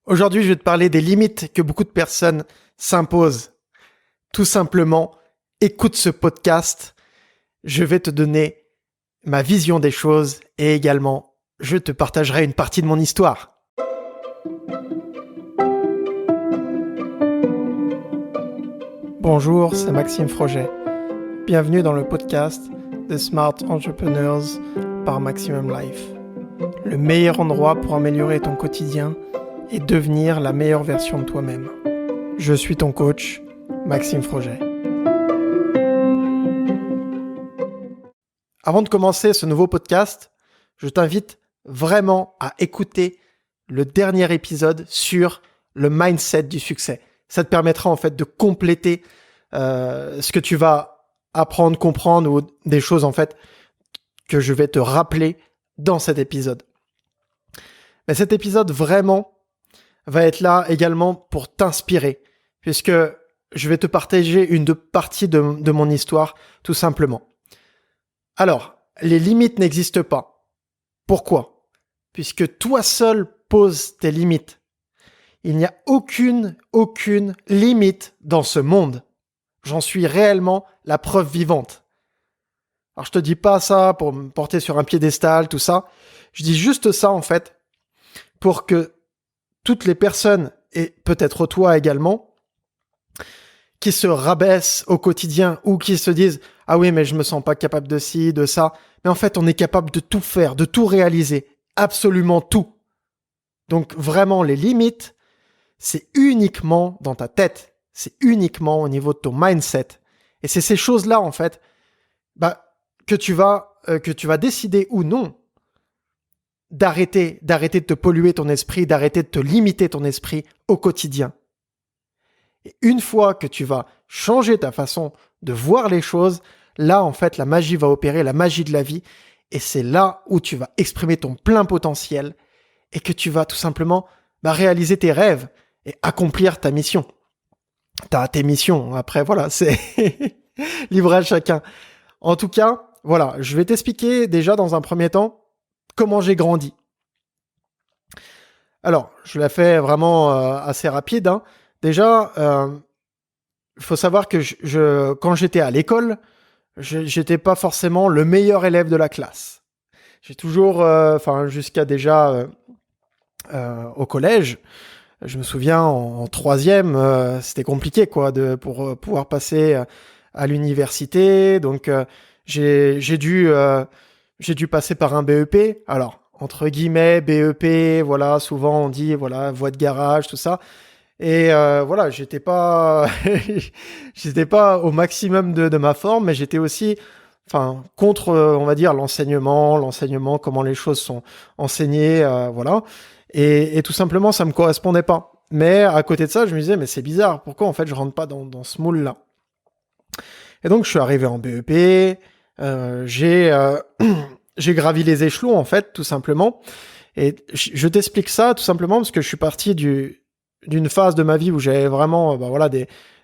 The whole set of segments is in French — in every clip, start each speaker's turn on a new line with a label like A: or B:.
A: Aujourd'hui, je vais te parler des limites que beaucoup de personnes s'imposent. Tout simplement, écoute ce podcast. Je vais te donner ma vision des choses et également, je te partagerai une partie de mon histoire. Bonjour, c'est Maxime Froget. Bienvenue dans le podcast The Smart Entrepreneurs par Maximum Life. Le meilleur endroit pour améliorer ton quotidien et devenir la meilleure version de toi-même. Je suis ton coach, Maxime Froget. Avant de commencer ce nouveau podcast, je t'invite vraiment à écouter le dernier épisode sur le mindset du succès. Ça te permettra en fait de compléter ce que tu vas apprendre, comprendre ou des choses en fait que je vais te rappeler dans cet épisode. Mais cet épisode vraiment va être là également pour t'inspirer, puisque je vais te partager une partie de mon histoire, tout simplement. Alors, les limites n'existent pas. Pourquoi ? Puisque toi seul poses tes limites. Il n'y a aucune limite dans ce monde. J'en suis réellement la preuve vivante. Alors, je te dis pas ça pour me porter sur un piédestal, tout ça. Je dis juste ça, en fait, pour que toutes les personnes, et peut-être toi également, qui se rabaissent au quotidien ou qui se disent « Ah oui, mais je me sens pas capable de ci, de ça. » Mais en fait, on est capable de tout faire, de tout réaliser. Absolument tout. Donc vraiment, les limites, c'est uniquement dans ta tête. C'est uniquement au niveau de ton mindset. Et c'est ces choses-là, en fait, que tu vas décider ou non d'arrêter de te polluer ton esprit, d'arrêter de te limiter ton esprit au quotidien. Et une fois que tu vas changer ta façon de voir les choses, là, en fait, la magie va opérer, la magie de la vie, et c'est là où tu vas exprimer ton plein potentiel et que tu vas tout simplement réaliser tes rêves et accomplir ta mission. T'as tes missions, après, voilà, c'est libre à chacun. En tout cas, voilà, je vais t'expliquer déjà dans un premier temps comment j'ai grandi. Alors, je l'ai fait vraiment assez rapide. Déjà, il faut savoir que quand j'étais à l'école, j'étais pas forcément le meilleur élève de la classe. J'ai toujours, jusqu'à déjà au collège, je me souviens en troisième, c'était compliqué pour pouvoir passer à l'université. Donc, j'ai dû passer par un BEP. Alors, entre guillemets, BEP, voilà, souvent on dit, voilà, voie de garage, tout ça. Et voilà, j'étais pas au maximum de ma forme, mais j'étais aussi, contre, on va dire, l'enseignement, comment les choses sont enseignées, voilà. Et tout simplement, ça me correspondait pas. Mais à côté de ça, je me disais, mais c'est bizarre, pourquoi en fait je rentre pas dans ce moule-là ? Et donc, je suis arrivé en BEP, j'ai gravi les échelons, en fait, tout simplement. Et je t'explique ça tout simplement parce que je suis parti d'une phase de ma vie où j'avais vraiment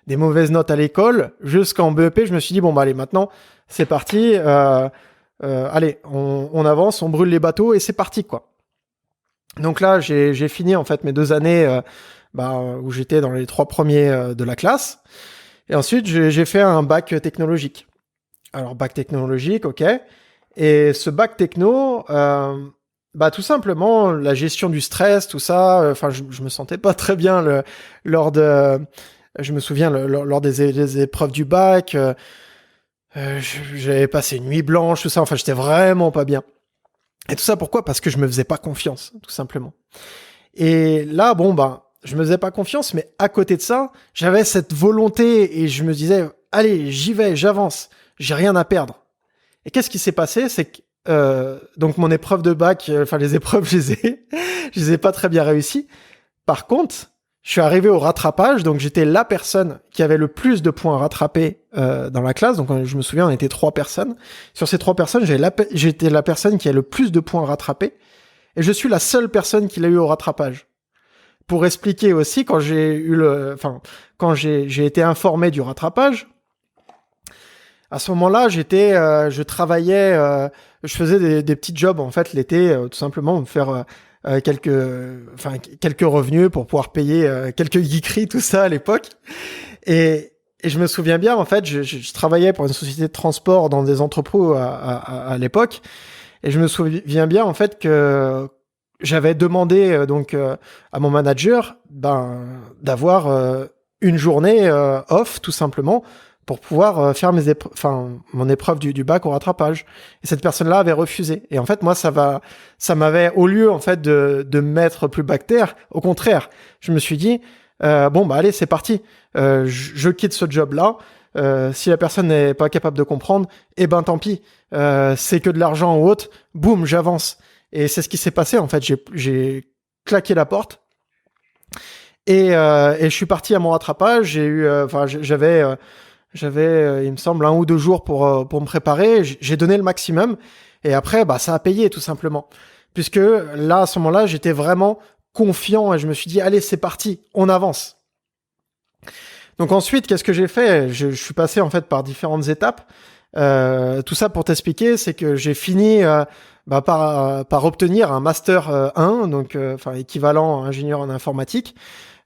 A: des mauvaises notes à l'école jusqu'en BEP. Je me suis dit, allez, maintenant, c'est parti. Allez, on avance, on brûle les bateaux et c'est parti, quoi. Donc là, j'ai fini, en fait, mes 2 années où j'étais dans les 3 premiers de la classe. Et ensuite, j'ai fait un bac technologique. Alors, bac technologique, ok. Et ce bac techno, tout simplement, la gestion du stress, tout ça, je me sentais pas très bien lors des épreuves du bac. J'avais passé une nuit blanche, tout ça. Enfin, j'étais vraiment pas bien. Et tout ça, pourquoi ? Parce que je me faisais pas confiance, tout simplement. Et là, je me faisais pas confiance, mais à côté de ça, j'avais cette volonté et je me disais, allez, j'y vais, j'avance, j'ai rien à perdre. Et qu'est-ce qui s'est passé ? C'est que donc mon épreuve de bac, les épreuves, je les ai pas très bien réussies. Par contre, je suis arrivé au rattrapage, donc j'étais la personne qui avait le plus de points rattrapés dans la classe. Donc je me souviens, on était 3 personnes. Sur ces 3 personnes, j'étais la personne qui a le plus de points rattrapés. Et je suis la seule personne qui l'a eu au rattrapage. Pour expliquer aussi, quand j'ai été informé du rattrapage, à ce moment-là, je travaillais, je faisais des petits jobs en fait l'été, tout simplement me faire quelques revenus pour pouvoir payer quelques geekeries, tout ça à l'époque. Et je me souviens bien, en fait, je travaillais pour une société de transport dans des entrepôts à l'époque, et je me souviens bien, en fait, que j'avais demandé à mon manager d'avoir une journée off, tout simplement, pour pouvoir faire mon épreuve du bac au rattrapage. Et cette personne-là avait refusé. Et en fait, moi, ça m'avait, au lieu en fait de me mettre plus bactère, au contraire, je me suis dit allez, c'est parti. Je quitte ce job-là. Si la personne n'est pas capable de comprendre, tant pis. C'est que de l'argent ou autre. Boum, j'avance. Et c'est ce qui s'est passé en fait. J'ai claqué la porte et je suis parti à mon rattrapage. J'avais, il me semble, 1 ou 2 jours pour me préparer. J'ai donné le maximum. Et après, ça a payé, tout simplement. Puisque là, à ce moment-là, j'étais vraiment confiant et je me suis dit, allez, c'est parti, on avance. Donc ensuite, qu'est-ce que j'ai fait ? Je suis passé, en fait, par différentes étapes. Tout ça pour t'expliquer, c'est que j'ai fini par obtenir un Master 1, donc équivalent ingénieur en informatique,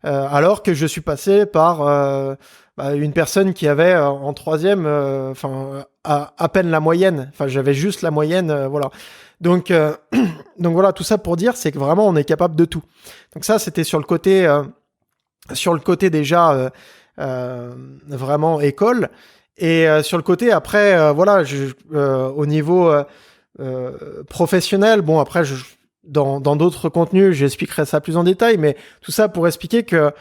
A: alors que je suis passé par une personne qui avait en 3e à peine la moyenne. Enfin, j'avais juste la moyenne, voilà. Donc voilà, tout ça pour dire, c'est que vraiment on est capable de tout. Donc ça, c'était sur le côté déjà vraiment école, et sur le côté après au niveau professionnel. Bon, après dans d'autres contenus, j'expliquerai ça plus en détail, mais tout ça pour expliquer que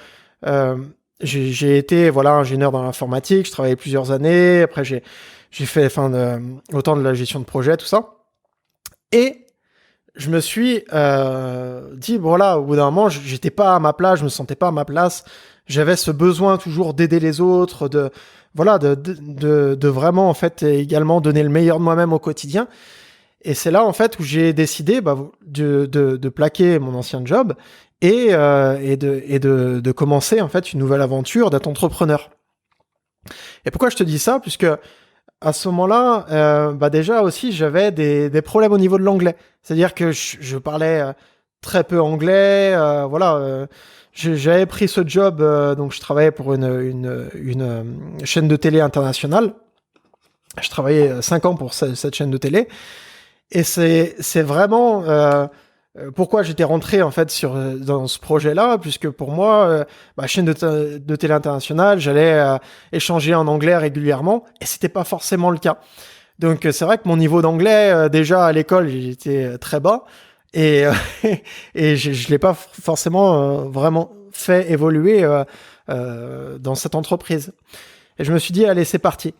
A: j'ai été ingénieur dans l'informatique, je travaillais plusieurs années, après j'ai fait autant de la gestion de projet, tout ça. Et je me suis dit, au bout d'un moment, j'étais pas à ma place, je me sentais pas à ma place. J'avais ce besoin toujours d'aider les autres, de vraiment, en fait, également donner le meilleur de moi-même au quotidien. Et c'est là, en fait, où j'ai décidé de plaquer mon ancien job et de commencer, en fait, une nouvelle aventure d'être entrepreneur. Et pourquoi je te dis ça ? Puisque à ce moment-là, déjà aussi, j'avais des problèmes au niveau de l'anglais. C'est-à-dire que je parlais très peu anglais. J'avais pris ce job, donc je travaillais pour une chaîne de télé internationale. Je travaillais 5 ans pour cette chaîne de télé. Et c'est vraiment pourquoi j'étais rentré en fait dans ce projet-là, puisque pour moi, chaîne de télé internationale, j'allais échanger en anglais régulièrement, et c'était pas forcément le cas. Donc c'est vrai que mon niveau d'anglais déjà à l'école, il était très bas, et et je l'ai pas forcément vraiment fait évoluer dans cette entreprise. Et je me suis dit, allez, c'est parti.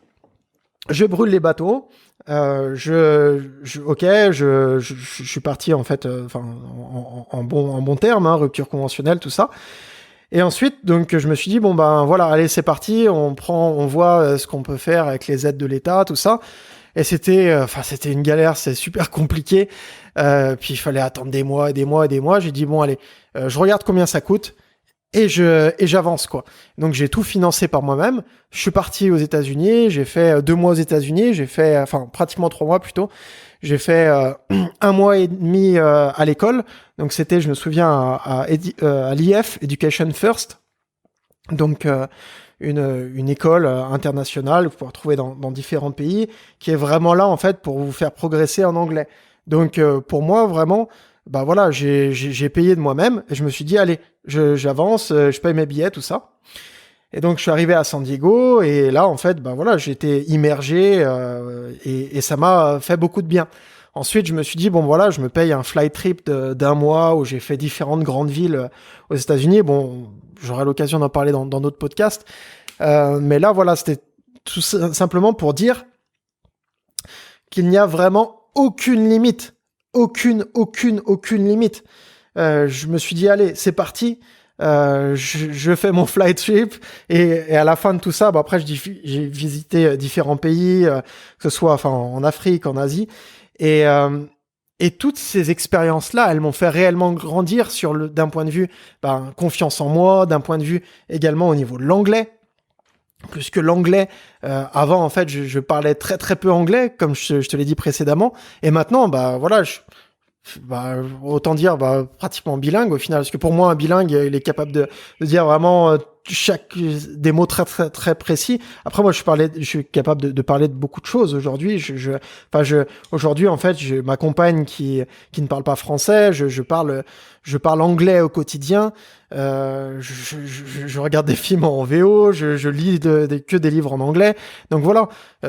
A: Je brûle les bateaux. Je suis parti en fait, en bon terme, rupture conventionnelle, tout ça. Et ensuite, donc, je me suis dit allez, c'est parti, on voit ce qu'on peut faire avec les aides de l'État, tout ça. Et c'était une galère, c'est super compliqué. Puis il fallait attendre des mois et des mois et des mois. J'ai dit allez, je regarde combien ça coûte. Et j'avance, quoi. Donc j'ai tout financé par moi-même. Je suis parti aux États-Unis, j'ai fait 2 mois aux États-Unis, j'ai fait pratiquement 3 mois plutôt. J'ai fait 1 mois et demi à l'école. Donc c'était, je me souviens, à l'IF, Education First. Donc une école internationale que vous pouvez retrouver dans différents pays, qui est vraiment là en fait pour vous faire progresser en anglais. Donc pour moi vraiment, j'ai payé de moi-même et je me suis dit allez, j'avance, je paye mes billets, tout ça. Et donc je suis arrivé à San Diego et là en fait j'étais immergé et ça m'a fait beaucoup de bien. Ensuite je me suis dit je me paye un flight trip d'1 mois où j'ai fait différentes grandes villes aux États-Unis. Bon, j'aurai l'occasion d'en parler dans d'autres podcasts, mais là c'était tout simplement pour dire qu'il n'y a vraiment aucune limite. Aucune limite. Je me suis dit, allez, c'est parti. Je fais mon flight trip et à la fin de tout ça, après j'ai visité différents pays, que ce soit en Afrique, en Asie, et toutes ces expériences-là, elles m'ont fait réellement grandir d'un point de vue confiance en moi, d'un point de vue également au niveau de l'anglais. Plus que l'anglais, avant en fait je parlais très très peu anglais, comme je te l'ai dit précédemment, et maintenant autant dire pratiquement bilingue au final, parce que pour moi un bilingue il est capable de dire vraiment chaque des mots très très très précis. Après moi je suis capable de parler de beaucoup de choses aujourd'hui. Aujourd'hui en fait j'ai ma compagne qui ne parle pas français, je parle anglais au quotidien. Je regarde des films en VO, je lis que des livres en anglais. Donc voilà,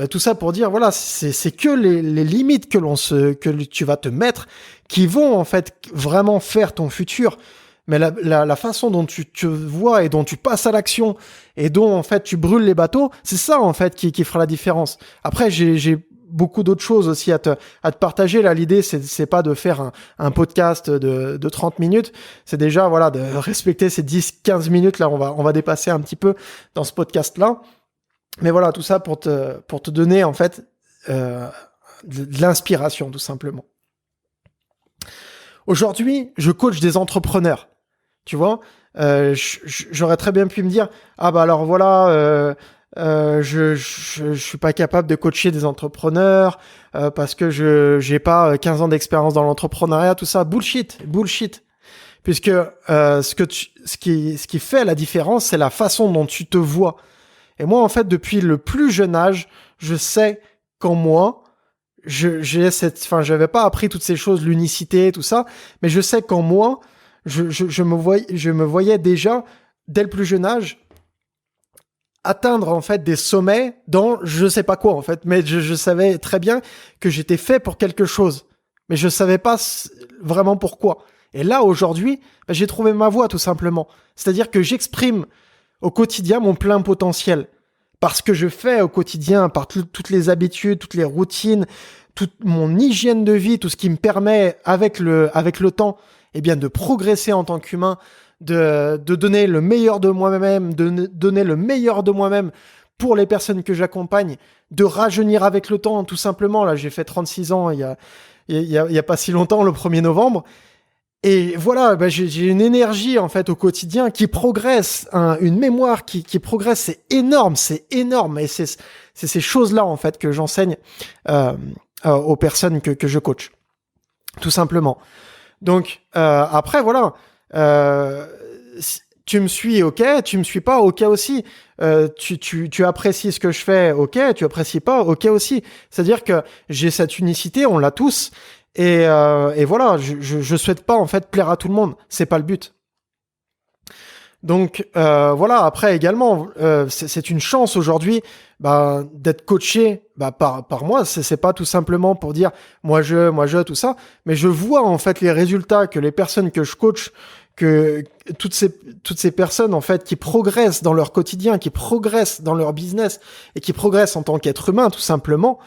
A: tout ça pour dire voilà, c'est que les limites que tu vas te mettre qui vont en fait vraiment faire ton futur. Mais la façon dont tu te vois et dont tu passes à l'action et dont en fait tu brûles les bateaux, c'est ça en fait qui fera la différence. Après j'ai beaucoup d'autres choses aussi à te partager. Là, l'idée, c'est pas de faire un podcast de 30 minutes. C'est déjà, voilà, de respecter ces 10-15 minutes. Là, on va dépasser un petit peu dans ce podcast-là. Mais voilà, tout ça pour te donner, en fait, de l'inspiration, tout simplement. Aujourd'hui, je coach des entrepreneurs. Tu vois, j'aurais très bien pu me dire, ah bah alors voilà, je suis pas capable de coacher des entrepreneurs parce que j'ai pas 15 ans d'expérience dans l'entrepreneuriat, tout ça, bullshit. Puisque ce qui fait la différence, c'est la façon dont tu te vois. Et moi, en fait, depuis le plus jeune âge, je sais qu'en moi, j'avais pas appris toutes ces choses, l'unicité, tout ça, mais je sais qu'en moi, je me voyais déjà, dès le plus jeune âge, atteindre en fait des sommets dans je sais pas quoi en fait, mais je savais très bien que j'étais fait pour quelque chose, mais je savais pas vraiment pourquoi. Et là aujourd'hui, j'ai trouvé ma voie tout simplement. C'est-à-dire que j'exprime au quotidien mon plein potentiel parce que je fais au quotidien, par toutes les habitudes, toutes les routines, toute mon hygiène de vie, tout ce qui me permet avec le temps, eh bien de progresser en tant qu'humain, de donner le meilleur de moi-même, de donner le meilleur de moi-même pour les personnes que j'accompagne, de rajeunir avec le temps, tout simplement. Là, j'ai fait 36 ans il y a pas si longtemps, le 1er novembre. Et voilà, j'ai une énergie en fait au quotidien qui progresse, une mémoire qui progresse, c'est énorme. Et c'est ces choses-là en fait que j'enseigne aux personnes que je coach, tout simplement. Donc après voilà, tu me suis, ok, tu me suis pas, ok aussi. Tu apprécies ce que je fais, ok, tu apprécies pas, ok aussi. C'est-à-dire que j'ai cette unicité, on l'a tous. Et voilà, je souhaite pas en fait plaire à tout le monde, c'est pas le but. Donc voilà, après également, c'est une chance aujourd'hui d'être coaché par moi. C'est pas tout simplement pour dire moi je tout ça, mais je vois en fait les résultats que les personnes que je coach, que toutes ces personnes en fait qui progressent dans leur quotidien, qui progressent dans leur business et qui progressent en tant qu'être humain tout simplement.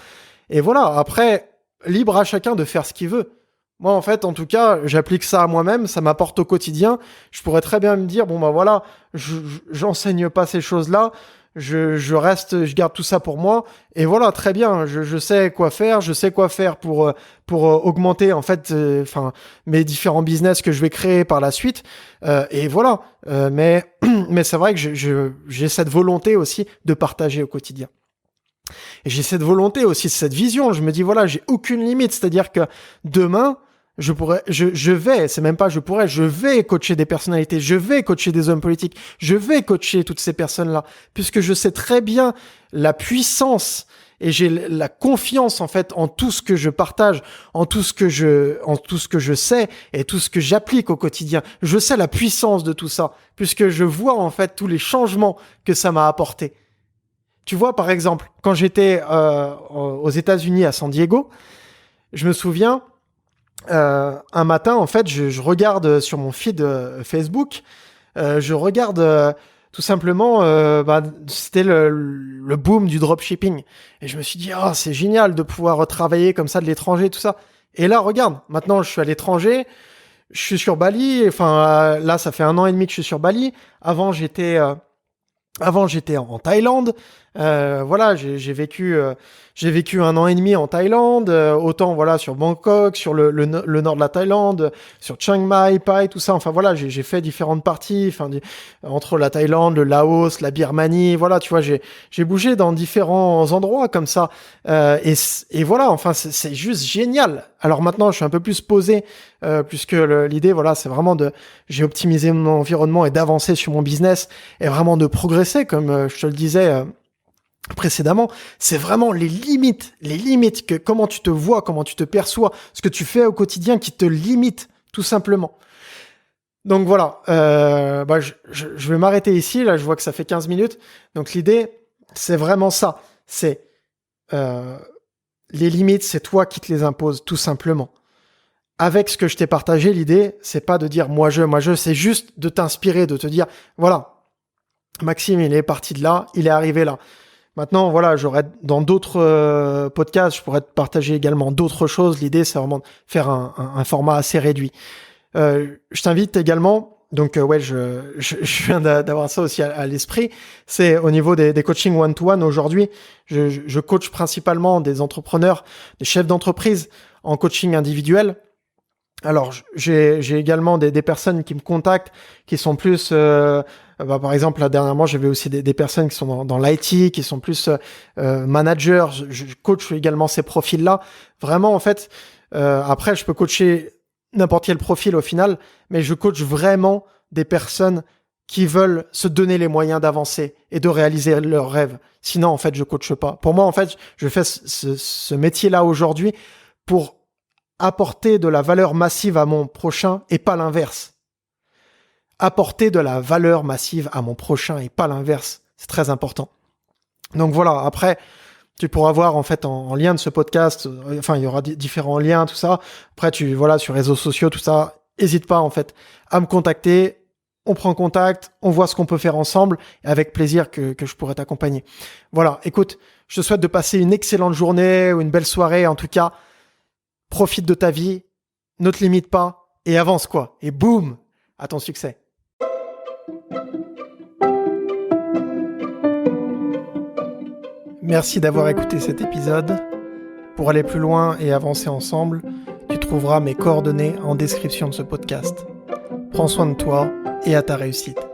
A: Et voilà, après libre à chacun de faire ce qu'il veut. Moi, en fait, en tout cas, j'applique ça à moi-même, ça m'apporte au quotidien. Je pourrais très bien me dire, bon, voilà, j'enseigne pas ces choses-là, je garde tout ça pour moi, et voilà, très bien, je sais quoi faire pour augmenter, en fait, mes différents business que je vais créer par la suite, et voilà. Mais c'est vrai que j'ai cette volonté aussi de partager au quotidien. Et j'ai cette volonté aussi, cette vision. Je me dis, voilà, j'ai aucune limite. C'est-à-dire que demain, je vais coacher des personnalités, je vais coacher des hommes politiques, je vais coacher toutes ces personnes-là, puisque je sais très bien la puissance et j'ai la confiance, en fait, en tout ce que je partage, en tout ce que je sais et tout ce que j'applique au quotidien. Je sais la puissance de tout ça, puisque je vois, en fait, tous les changements que ça m'a apporté. Tu vois, par exemple, quand j'étais aux États-Unis à San Diego, je me souviens, un matin, en fait, je regarde sur mon feed Facebook, je regarde tout simplement, c'était le boom du dropshipping. Et je me suis dit, oh, c'est génial de pouvoir travailler comme ça de l'étranger, tout ça. Et là, regarde, maintenant, je suis à l'étranger, je suis sur Bali, là, ça fait 1 an et demi que je suis sur Bali. Avant, j'étais en Thaïlande. Voilà, j'ai vécu 1 an et demi en Thaïlande, autant voilà sur Bangkok, sur le nord de la Thaïlande, sur Chiang Mai, Pai, tout ça. Enfin voilà, j'ai fait différentes parties, entre la Thaïlande, le Laos, la Birmanie. Voilà, tu vois, j'ai bougé dans différents endroits comme ça. Et voilà, enfin c'est juste génial. Alors maintenant, je suis un peu plus posé, puisque l'idée, voilà, c'est vraiment j'ai optimisé mon environnement et d'avancer sur mon business et vraiment de progresser, comme je te le disais précédemment. C'est vraiment les limites que comment tu te vois, comment tu te perçois, ce que tu fais au quotidien qui te limite tout simplement. Donc voilà, je vais m'arrêter ici. Là, je vois que ça fait 15 minutes. Donc l'idée, c'est vraiment ça. C'est les limites, c'est toi qui te les imposes tout simplement. Avec ce que je t'ai partagé, l'idée, c'est pas de dire moi je, c'est juste de t'inspirer, de te dire voilà, Maxime, il est parti de là, il est arrivé là. Maintenant, voilà, j'aurais dans d'autres podcasts, je pourrais te partager également d'autres choses. L'idée, c'est vraiment de faire un format assez réduit. Je t'invite également, donc je viens d'avoir ça aussi à l'esprit, c'est au niveau des coachings one-to-one. Aujourd'hui, je coach principalement des entrepreneurs, des chefs d'entreprise en coaching individuel. Alors, j'ai également des personnes qui me contactent, qui sont plus, par exemple, là, dernièrement, j'avais aussi des personnes qui sont dans l'IT, qui sont plus managers. Je coach également ces profils-là. Vraiment, en fait, après, je peux coacher n'importe quel profil au final, mais je coach vraiment des personnes qui veulent se donner les moyens d'avancer et de réaliser leurs rêves. Sinon, en fait, je coache pas. Pour moi, en fait, je fais ce métier-là aujourd'hui pour apporter de la valeur massive à mon prochain et pas l'inverse. Apporter de la valeur massive à mon prochain et pas l'inverse. C'est très important. Donc voilà, après, tu pourras voir en fait en lien de ce podcast, il y aura différents liens, tout ça. Après, sur réseaux sociaux, tout ça, n'hésite pas en fait à me contacter. On prend contact, on voit ce qu'on peut faire ensemble et avec plaisir que je pourrais t'accompagner. Voilà, écoute, je te souhaite de passer une excellente journée ou une belle soirée. En tout cas, profite de ta vie, ne te limite pas et avance quoi. Et boum, à ton succès. Merci d'avoir écouté cet épisode. Pour aller plus loin et avancer ensemble, tu trouveras mes coordonnées en description de ce podcast. Prends soin de toi et à ta réussite.